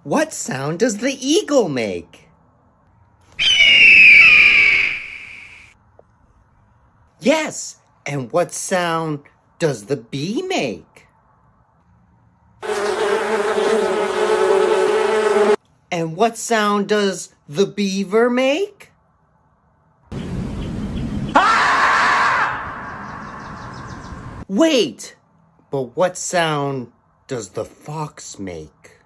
What sound does the eagle make? Yes, and what sound does the bee make? And what sound does the beaver make? Wait, but what sound does the fox make?